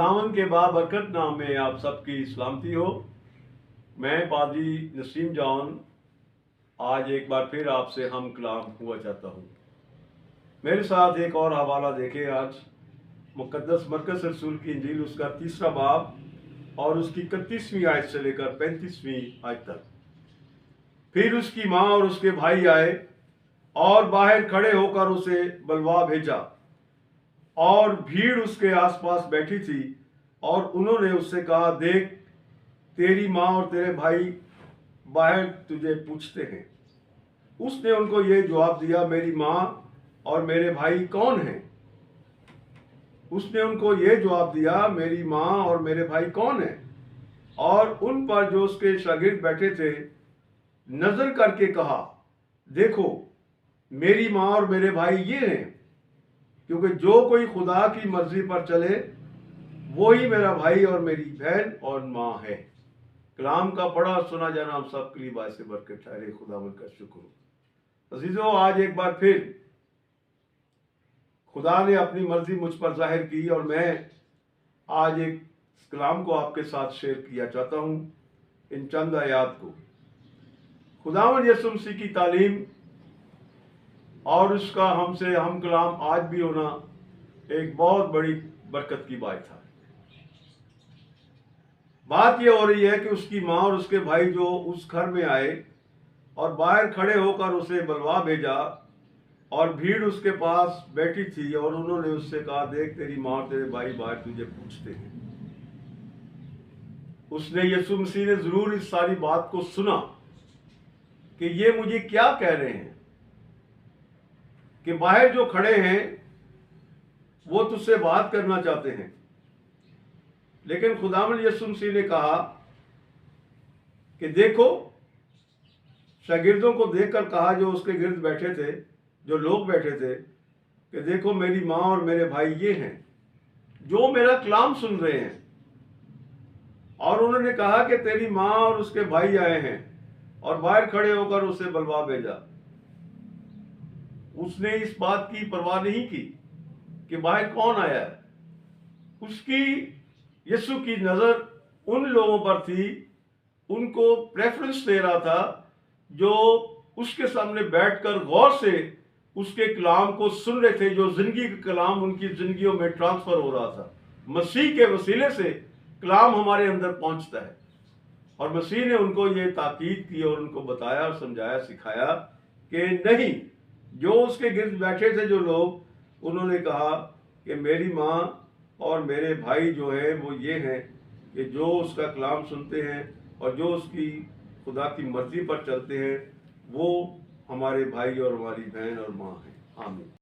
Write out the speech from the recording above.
खुदावन के बाबरकत नाम में आप सबकी सलामती हो। मैं पादरी नसीम जॉन आज एक बार फिर आपसे हम कलाम हुआ चाहता हूँ। मेरे साथ एक और हवाला देखें। आज मुकद्दस मरकज़ रसूल की इंजील उसका 3रा बाब और उसकी 31वीं आयत से लेकर 35वीं आयत तक। फिर उसकी माँ और उसके भाई आए और बाहर खड़े होकर उसे बुलवा भेजा, और भीड़ उसके आसपास बैठी थी, और उन्होंने उससे कहा, देख, तेरी माँ और तेरे भाई बाहर तुझे पूछते हैं। उसने उनको ये जवाब दिया, मेरी माँ और मेरे भाई कौन हैं? उसने उनको ये जवाब दिया, मेरी माँ और मेरे भाई कौन हैं? और उन पर जो उसके शागिर्द बैठे थे नजर करके कहा, देखो, मेरी माँ और मेरे भाई ये हैं, क्योंकि जो कोई खुदा की मर्जी पर चले वो ही मेरा भाई और मेरी बहन और माँ है। कलाम का पढ़ा और सुना जाना हम सब के लिए बायस बरकत ठहरे। खुदावन का शुक्र हो। अजीजों, आज एक बार फिर खुदा ने अपनी मर्जी मुझ पर जाहिर की, और मैं आज एक कलाम को आपके साथ शेयर किया चाहता हूँ। इन चंद आयात को खुदावन यीशु मसीह की तालीम और उसका हमसे हम कलाम आज भी होना एक बहुत बड़ी बरकत की बात है। बात यह हो रही है कि उसकी माँ और उसके भाई जो उस घर में आए और बाहर खड़े होकर उसे बुलवा भेजा, और भीड़ उसके पास बैठी थी, और उन्होंने उससे कहा, देख, तेरी माँ और तेरे भाई बाहर तुझे पूछते हैं। उसने यीशु मसीह ने जरूर इस सारी बात को सुना कि ये मुझे क्या कह रहे हैं, कि बाहर जो खड़े हैं वो तुझसे बात करना चाहते हैं। लेकिन खुदावंद यीशु मसीह ने कहा कि देखो, शागिर्दों को देखकर कहा, जो उसके गिर्द बैठे थे, जो लोग बैठे थे, कि देखो, मेरी माँ और मेरे भाई ये हैं जो मेरा कलाम सुन रहे हैं। और उन्होंने कहा कि तेरी माँ और उसके भाई आए हैं, और बाहर खड़े होकर उसे बुलवा भेजा। उसने इस बात की परवाह नहीं की कि बाहर कौन आया है। उसकी यीशु की नजर उन लोगों पर थी, उनको प्रेफरेंस दे रहा था, जो उसके सामने बैठकर गौर से उसके कलाम को सुन रहे थे, जो जिंदगी का कलाम उनकी जिंदगियों में ट्रांसफर हो रहा था। मसीह के वसीले से कलाम हमारे अंदर पहुंचता है, और मसीह ने उनको ये ताकीद की और उनको बताया और समझाया, सिखाया कि नहीं, जो उसके गिर्द बैठे थे जो लोग, उन्होंने कहा कि मेरी माँ और मेरे भाई जो हैं वो ये हैं, कि जो उसका कलाम सुनते हैं और जो उसकी खुदा की मर्जी पर चलते हैं, वो हमारे भाई और हमारी बहन और माँ हैं। आमीन।